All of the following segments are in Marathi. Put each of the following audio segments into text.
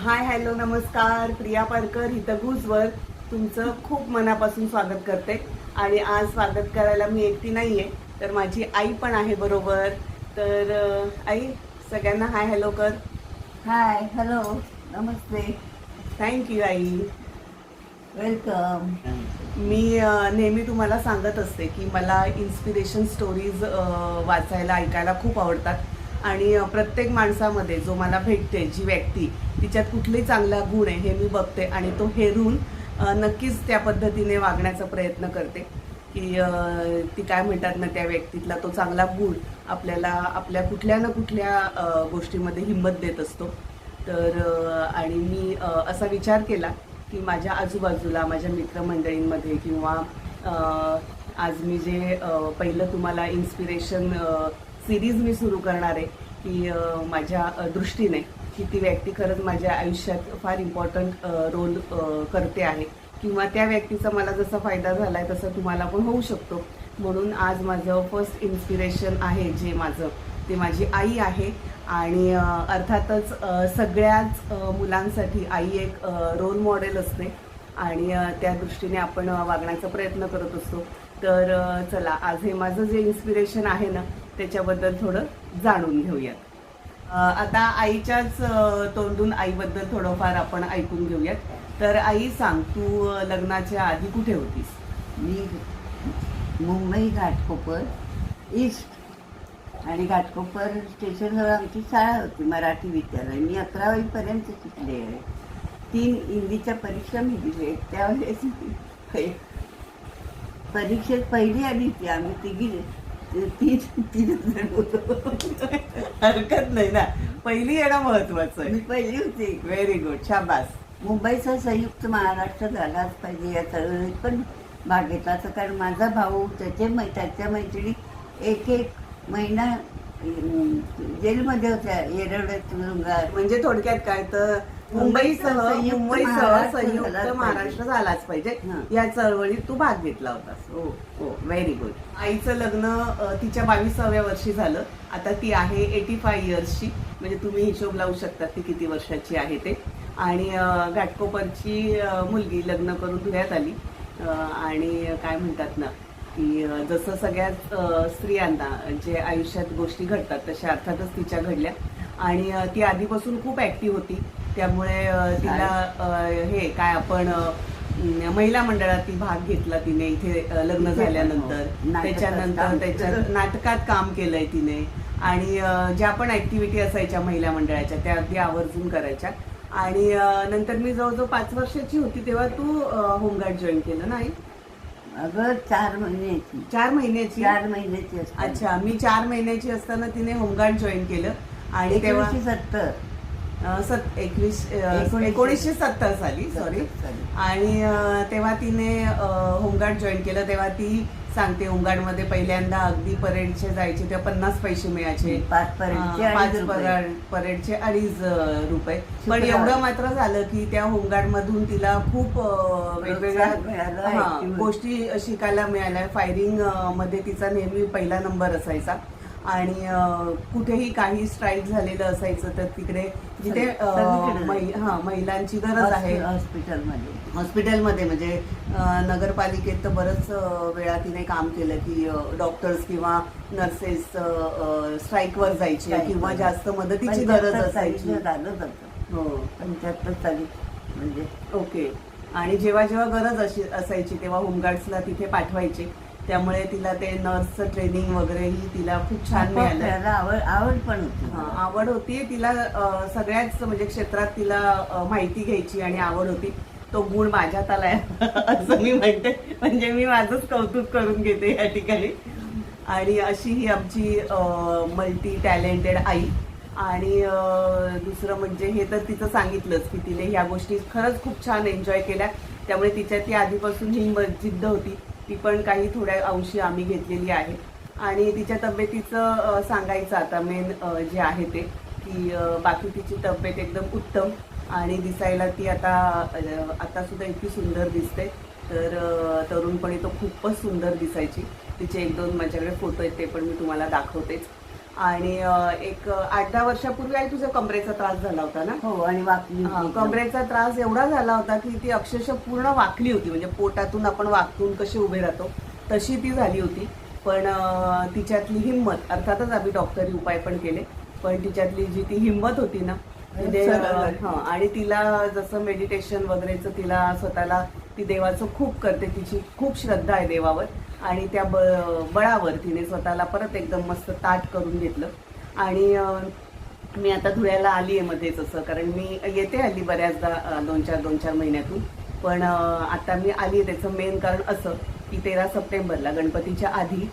हाय हॅलो नमस्कार. प्रिया पारकर हितगुजवर तुमचं खूप मनापासून स्वागत करते. आणि आज स्वागत करायला मी एकटी नाही आहे, तर माझी आई पण आहे बरोबर. तर आई, सगळ्यांना हाय हॅलो कर. हाय हॅलो नमस्ते थँक्यू आई. वेलकम. मी नेहमी तुम्हाला सांगत असते की मला इन्स्पिरेशन स्टोरीज वाचायला ऐकायला खूप आवडतात. आणि प्रत्येक माणसामध्ये जो मला भेटते जी व्यक्ती, तिच्यात कुठली चांगला गुण आहे हे मी बघते आणि तो हेरून नक्कीच त्या पद्धतीने वागण्याचा प्रयत्न करते की ती काय म्हणतात ना, त्या व्यक्तीतला तो चांगला गुण आपल्याला आपल्या कुठल्या ना कुठल्या गोष्टीमध्ये हिंमत देत असतो. तर आणि मी असा विचार केला की माझ्या आजूबाजूला माझ्या मित्रमंडळींमध्ये किंवा आज मी जे पहिलं तुम्हाला इन्स्पिरेशन सिरीज मी सुरू करणार आहे की माझ्या दृष्टीने की ती व्यक्ती खरंच माझ्या आयुष्यात फार इम्पॉर्टंट रोल करते आहे किंवा त्या व्यक्तीचा मला जसा फायदा झाला आहे तसं तुम्हाला पण होऊ शकतो. म्हणून आज माझं फर्स्ट इन्स्पिरेशन आहे जे माझं, ते माझी आई आहे. आणि अर्थातच सगळ्याच मुलांसाठी आई एक रोल मॉडेल असते आणि त्या दृष्टीने आपण वागण्याचा प्रयत्न करत असतो. तर चला, आज हे माझं जे इन्स्पिरेशन आहे ना, त्याच्याबद्दल थोडं जाणून घेऊयात. आता आईच्याच तोंडून आईबद्दल थोडंफार आपण ऐकून घेऊयात. तर आई, सांग, तू लग्नाच्या आधी कुठे होतीस? मी मुंबई घाटकोपर ईस्ट आणि घाटकोपर स्टेशनवर आमची शाळा होती, मराठी विद्यालय. मी 11वीपर्यंत शिकले आहे. 3 इंग्लिशच्या परीक्षा मी दिली. त्यावेळेस परीक्षेत पहिली आली होती. आम्ही तीन जण होतो. हरकत नाही ना, पहिली येणं महत्वाचं आहे. मी पहिली होती. व्हेरी गुड, शाबास. मुंबईचा संयुक्त महाराष्ट्र झालाच पाहिजे या चळवळीत पण भाग घेतला. असं कारण माझा भाऊ त्याच्या मैत्रिणी एक महिना जेलमध्ये होत्या, येरवड्यात, तुरुंगात. म्हणजे थोडक्यात काय तर मुंबईसह संयुक्त महाराष्ट्र झालाच पाहिजे या चळवळीत तू भाग घेतला होतास. हो हो, व्हेरी गुड. आईचं लग्न तिच्या 22व्या वर्षी झालं. आता ती आहे 85 इयर्सची. म्हणजे तुम्ही हिशोब लावू शकता ती किती वर्षाची आहे ते. आणि घाटकोपरची मुलगी लग्न करून धुळ्यात आली. आणि काय म्हणतात ना की जसं सगळ्याच स्त्रियांना जे आयुष्यात गोष्टी घडतात तशा अर्थातच तिच्या घडल्या. आणि ती आधीपासून खूप ॲक्टिव्ह होती. त्यामुळे तिला हे काय आपण महिला मंडळात ती भाग घेतला तिने इथे लग्न झाल्यानंतर. त्याच्यानंतर त्याच्यात नाटकात काम केलंय तिने. आणि ज्या पण ॲक्टिव्हिटी असायच्या महिला मंडळाच्या त्या अगदी आवर्जून करायच्या. आणि नंतर मी जवळजवळ 5 वर्षाची होती तेव्हा तू होमगार्ड जॉईन केलं नाही? अगं 4 महिन्याची. 4 महिन्याची? 4 महिन्याची. अच्छा, मी 4 महिन्याची असताना तिने होमगार्ड जॉईन केलं. आणि तेव्हा 1970 साली, सॉरी. आणि तेव्हा तिने होमगार्ड जॉईन केलं. तेव्हा ती सांगते, होमगार्डमध्ये पहिल्यांदा अगदी परेडचे जायचे तेव्हा 50 पैसे मिळायचे. 5 परेडचे 2.5 रुपये. पण एवढं मात्र झालं की त्या होमगार्डमधून तिला खूप वेगवेगळ्या गोष्टी शिकायला मिळाल्या. फायरिंग मध्ये तिचा नेहमी पहिला नंबर असायचा. आणि कुठेही काही स्ट्राईक झालेलं असायचं तर तिकडे जिथे महिलांची गरज आहे, हॉस्पिटलमध्ये म्हणजे नगरपालिकेत तर बरंच वेळा तिने काम केलं की डॉक्टर्स किंवा नर्सेस स्ट्राईकवर जायचे किंवा जास्त मदतीची गरज असायची. हो, 75 साली म्हणजे. ओके. आणि जेव्हा जेव्हा गरज असायची तेव्हा होमगार्ड्सला तिथे पाठवायचे. त्यामुळे तिला ते नर्सचं ट्रेनिंग वगैरेही तिला खूप छान मिळालं. आवड पण होती. आवड होती तिला. सगळ्याच म्हणजे क्षेत्रात तिला माहिती घ्यायची आणि आवड होती. तो गुण माझ्यात आलाय असं मी म्हणते. म्हणजे मी माझंच कौतुक करून घेते या ठिकाणी. आणि अशी ही आमची मल्टी टॅलेंटेड आई. आणि दुसरं म्हणजे हे तर तिचं सांगितलंच की तिने ह्या गोष्टी खरंच खूप छान एन्जॉय केल्या. त्यामुळे तिच्या ती आधीपासून ही जिद्द होती. ती पण काही थोड्या अंशी आम्ही घेतलेली आहे. आणि तिच्या तब्येतीचं सांगायचं आता मेन जे आहे ते की बाकी तिची तब्येत एकदम उत्तम. आणि दिसायला ती आता सुद्धा इतकी सुंदर दिसते. तर तरुणपणी तो खूपच सुंदर दिसायची. तिचे 1-2 माझ्याकडे फोटो आहेत, ते पण मी तुम्हाला दाखवतेच. आणि एक 8-10 वर्षापूर्वी आई तुझा कमरेचा त्रास झाला होता ना. हो, आणि वाकली हा, होती. कमरेचा त्रास एवढा झाला होता की ती अक्षरशः पूर्ण वाकली होती, म्हणजे पोटातून आपण वाकून कसे उभे राहतो तशी ती झाली होती. पण तिच्यातली हिंमत, अर्थातच आम्ही डॉक्टरी उपाय पण केले, पण तिच्यातली जी ती हिंमत होती ना, म्हणजे आणि तिला जसं मेडिटेशन वगैरेचं तिला स्वतःला, ती देवाचं खूप करते, तिची खूप श्रद्धा आहे देवावर, आणि त्या बळावर तिने स्वतःला परत एकदम मस्त ताट करून घेतलं. आणि मी आता धुळ्याला आली आहे मध्येच असं, कारण मी येते हल्ली बऱ्याचदा 2-4 महिन्यातून, पण आता मी आली आहे त्याचं मेन कारण असं की 13 सप्टेंबरला गणपतीच्या आधी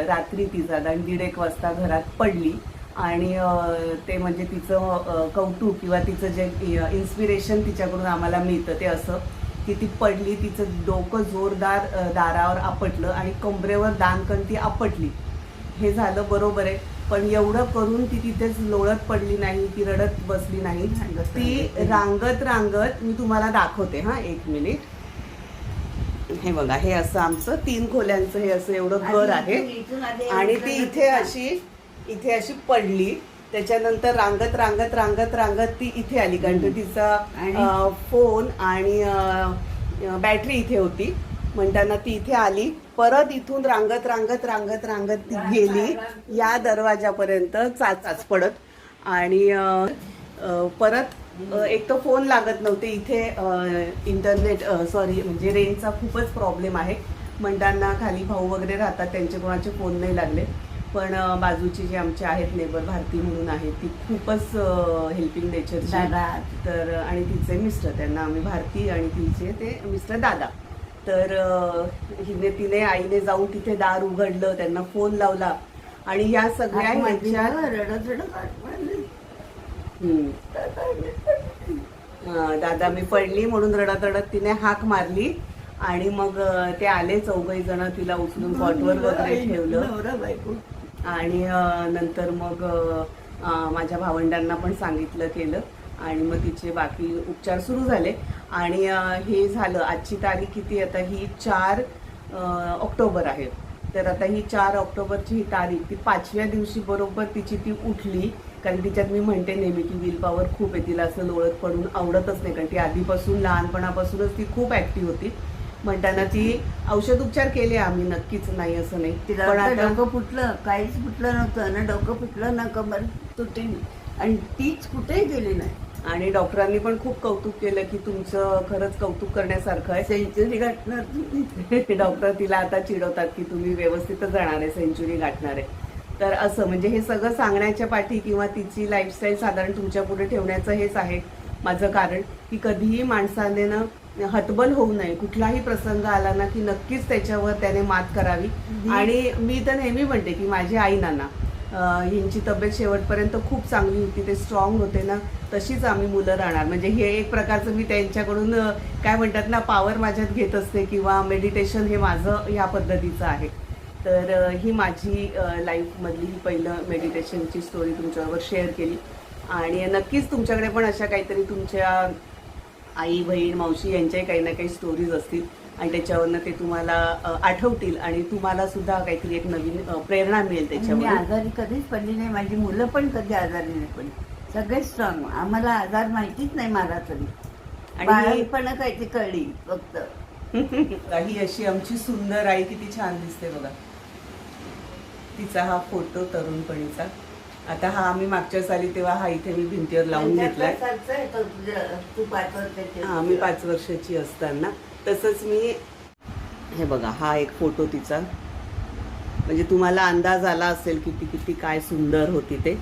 रात्री ती साधारण 1:30 वाजता घरात पडली. आणि ते म्हणजे तिचं कौतुक किंवा तिचं जे इन्स्पिरेशन तिच्याकडून आम्हाला मिळतं ते असं की ती पडली, तिचं डोकं जोरदार दारावर आपटलं आणि कमरेवर दानकंठी आपटली. हे झालं बरोबर आहे, पण एवढं करून ती तिथेच लोळत पडली नाही, ती रडत बसली नाही, ती रांगत रांगत, मी तुम्हाला दाखवते हा, 1 मिनिट. हे बघा, हे असं आमचं 3 खोल्यांचं हे असं एवढं घर आहे, आणि ती इथे अशी पडली. त्याच्यानंतर रांगत रांगत रांगत रांगत ती इथे आली, कारण तिचा फोन आणि बॅटरी इथे होती, म्हणताना ती इथे आली. परत इथून रांगत रांगत रांगत रांगत ती गेली या दरवाजापर्यंत चाच पडत. आणि परत एक तर फोन लागत नव्हते इथे, इंटरनेट म्हणजे रेंजचा खूपच प्रॉब्लेम आहे, म्हणताना खाली भाऊ वगैरे राहतात, त्यांचे कोणाचे फोन नाही लागले. पण बाजूची जे आमचे आहेत नेबर, भारती म्हणून आहेत, ती खूपच हेल्पिंग नेचरची, तर आणि तिचे मिस्टर, त्यांना आम्ही भारती, आणि तिचे ते मिस्टर दादा. तर तिने आईने जाऊन तिथे दार उघडलं, त्यांना फोन लावला, आणि ह्या सगळ्या दादा मी पडली म्हणून रडत रडत तिने हाक मारली, आणि मग ते आले 4घी जण, तिला उचलून कॉटवर वगैरे ठेवलं. आणि नंतर मग माझ्या भावंडांना पण सांगितलं केलं, आणि मग तिचे बाकी उपचार सुरू झाले. आणि हे झालं, आजची तारीख किती, आता ही 4 ऑक्टोबर आहे. तर आता ही 4 ऑक्टोबरची ही तारीख, ती 5व्या दिवशी बरोबर तिची ती उठली, कारण तिच्यात मी म्हणते नेहमी की विल पॉवर खूप आहे, तिला असं लोळत पडून आवडतच नाही, कारण ती आधीपासून लहानपणापासूनच ती खूप ऍक्टिव्ह होती, म्हणताना ती औषध उपचार केले आम्ही, नक्कीच नाही असं नाही. पण आता डोकं फुटलं, काहीच फुटलं नव्हतं ना, डोकं फुटलं ना, कमर तुटली, आणि तीच कुठेही गेली नाही. आणि डॉक्टरांनी पण खूप कौतुक केलं की तुमचं खरंच कौतुक करण्यासारखं आहे, सेंचुरी गाठणार. डॉक्टर तिला आता चिडवतात की तुम्ही व्यवस्थितच जाणार आहे, सेंचुरी गाठणार आहे. तर असं म्हणजे हे सगळं सांगण्याच्या पाठी किंवा तिची लाईफस्टाईल साधारण तुमच्या पुढे ठेवण्याचं हेच आहे माझं कारण, की कधीही माणसाने ना हतबल होऊ नये, कुठलाही प्रसंग आला ना की नक्कीच त्याच्यावर त्याने मात करावी. आणि मी तर नेहमी म्हणते की माझी आई नाना यांची तब्येत शेवटपर्यंत खूप चांगली होती, ते स्ट्रॉंग होते ना, तशीच आम्ही मुलं राहणार. म्हणजे हे एक प्रकारचं मी त्यांच्याकडून काय म्हणतात ना, पॉवर माझ्यात घेत असते, किंवा मेडिटेशन हे माझं ह्या पद्धतीचं आहे. तर ही माझी लाईफमधली ही पहिलं मेडिटेशनची स्टोरी तुमच्याबरोबर शेअर केली. आणि नक्कीच तुमच्याकडे पण अशा काहीतरी तुमच्या आई, बहीण, मावशी यांच्याही काही ना काही स्टोरीज असतील, आणि त्याच्यावरनं ते तुम्हाला आठवतील, आणि तुम्हाला सुद्धा काहीतरी एक नवीन प्रेरणा मिळेल मी त्याच्यावर. आजारी कधीच पडली नाही, माझी मुलं पण कधी आजारी नाही पडली, सगळे स्ट्रॉंग. आम्हाला आजार माहितीच नाही मला तरी, आणि पण काही कळली फक्त. ही अशी आमची सुंदर आई किती छान दिसते बघा. तिचा हा फोटो तरुणपणीचा, आता हा आम्ही मागच्या साली तेव्हा हा इथे मी भिंतीवर लावून घेतलाय. मी 5 वर्षाची असताना. तसंच मी हे बघा, हा एक फोटो तिचा, म्हणजे तुम्हाला अंदाज आला असेल किती किती काय सुंदर होती ते.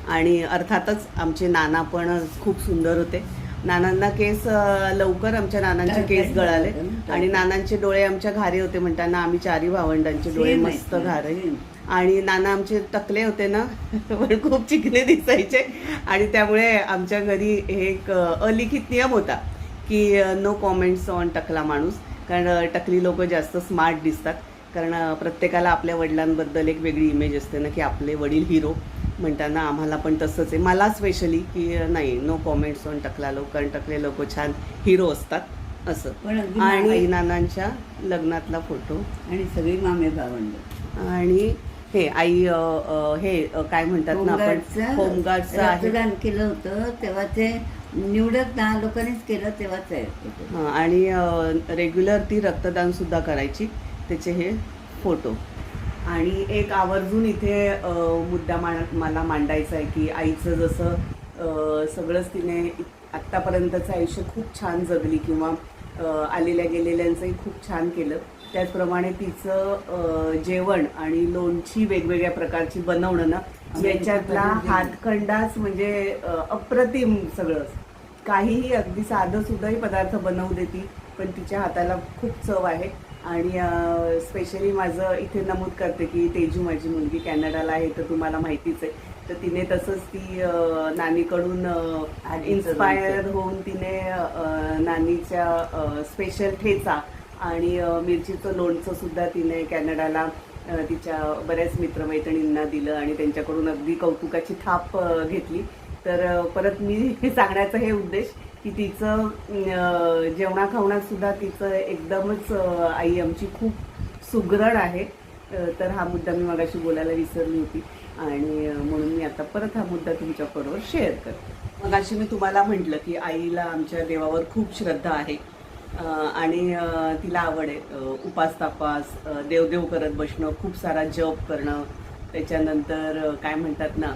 आणि अर्थातच आमचे नाना पण खूप सुंदर होते. नानांना केस लवकर, आमच्या नानांचे केस गळाले, आणि नानांचे डोळे आमच्या घारे होते, म्हणताना आम्ही 4ही भावंडांचे डोळे मस्त घारे. आणि नाना आमचे टकले होते ना, पण खूप चिकने दिसायचे, आणि त्यामुळे आमच्या घरी एक अलिखित नियम होता की नो कॉमेंट्स ऑन टकला माणूस, कारण टकली लोक जास्त स्मार्ट दिसतात, कारण प्रत्येकाला आपल्या वडिलांबद्दल एक वेगळी इमेज असते ना, की आपले वडील हिरो, म्हणताना आम्हाला पण तसंच आहे, मला स्पेशली, की नाही, नो कॉमेंट्स ऑन टकला लोक, कारण टकले लोक छान हिरो असतात असं. आणि नानांच्या लग्नातला फोटो, आणि सगळी मामे भावंड. आणि हे आई काय म्हणतात ना आपण होमगार्डचं आहे. रक्तदान केलं होतं तेव्हा ते निवडक 10 लोकांनीच केलं तेव्हाच आहे ते. आणि रेग्युलर ती रक्तदान सुद्धा करायची. त्याचे हे फोटो. आणि एक आवर्जून इथे मुद्दा मला मांडायचा आहे की आईचं जसं सगळंच तिने आत्तापर्यंतचं आयुष्य खूप छान जगली किंवा आलेल्या गेलेल्यांचंही खूप छान केलं. त्याचप्रमाणे तिचं जेवण आणि लोणची वेगवेगळ्या प्रकारची बनवणं ना याच्यातला हातखंडाच म्हणजे अप्रतिम सगळं. काहीही अगदी साधं सुद्धाही पदार्थ बनवू देती पण तिच्या हाताला खूप चव आहे. आणि स्पेशली माझं इथे नमूद करते की तेजू माझी मुलगी कॅनडाला आहे तर तुम्हाला माहितीच आहे. तर तिने तसंच ती नानीकडून इन्स्पायर होऊन तिने नानीच्या स्पेशल ठेचा आणि मिरचीचं लोणचं सुद्धा तिने कॅनडाला तिच्या बऱ्याच मित्रमैत्रिणींना दिलं आणि त्यांच्याकडून अगदी कौतुकाची थाप घेतली. तर परत मी हे सांगण्याचा हे उद्देश की तिचं जेवणाखावणात सुद्धा तिचं एकदमच आई आमची खूप सुगरण आहे. तर हा मुद्दा मी मगाशी बोलायला विसरली होती आणि म्हणून मी आता परत हा मुद्दा तुमच्याबरोबर शेअर करते. मगाशी मी तुम्हाला म्हटलं की आईला आमच्या देवावर खूप श्रद्धा आहे आणि तिला आवड आहे उपास तापास देवदेव करत बसणं, खूप सारा जप करणं. त्याच्यानंतर काय म्हणतात ना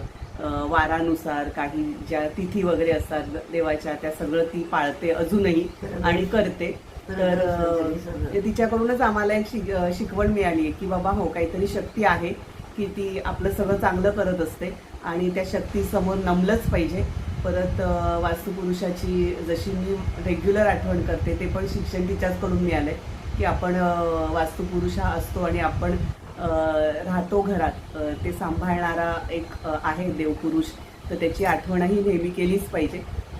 वारानुसार काही ज्या तिथी वगैरे असतात देवाच्या त्या सगळं ती पाळते अजूनही आणि करते. तर तिच्याकडूनच आम्हाला एक शिकवण मिळाली आहे की बाबा हो काहीतरी शक्ती आहे की ती आपलं सगळं चांगलं करत असते आणि त्या शक्तीसमोर नमलंच पाहिजे. परत वास्तुपुरुषाची जशी मी रेग्युलर आठवण करते ते पण शिक्षण तिच्याचकडून मिळालं आहे की आपण वास्तुपुरुष हा असतो आणि आपण राहतो घरात ते सांभाळणारा एक आहे देवपुरुष. तर त्याची आठवणही नेहमी केलीच पाहिजे.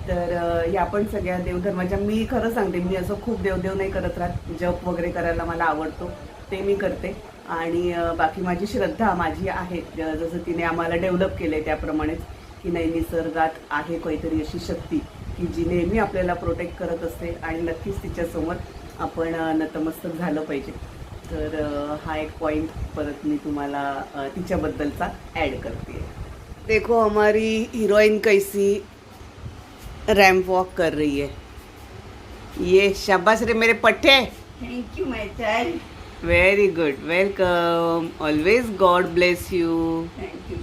तर या पण सगळ्या देवधर्माच्या मी खरं सांगते मी असं खूप देवदेव नाही करत राहत. जप वगैरे करायला मला आवडतो ते मी करते आणि बाकी माझी श्रद्धा माझी आहे जसं तिने आम्हाला डेव्हलप केलं आहे त्याप्रमाणेच की नाही निसर्गात आहे काहीतरी अशी शक्ती की जी नेहमी आपल्याला प्रोटेक्ट करत असते आणि नक्कीच तिच्यासमोर आपण नतमस्तक झालं पाहिजे. तर हा एक पॉइंट परत मी तुम्हाला तिच्याबद्दलचा ॲड करते. देखो हमारी हीरोइन कैसी रैंप वॉक कर रही है. ये शाबाश रे मेरे पट्टे. Thank you my child. Very good. Welcome. Always God bless you. Thank you.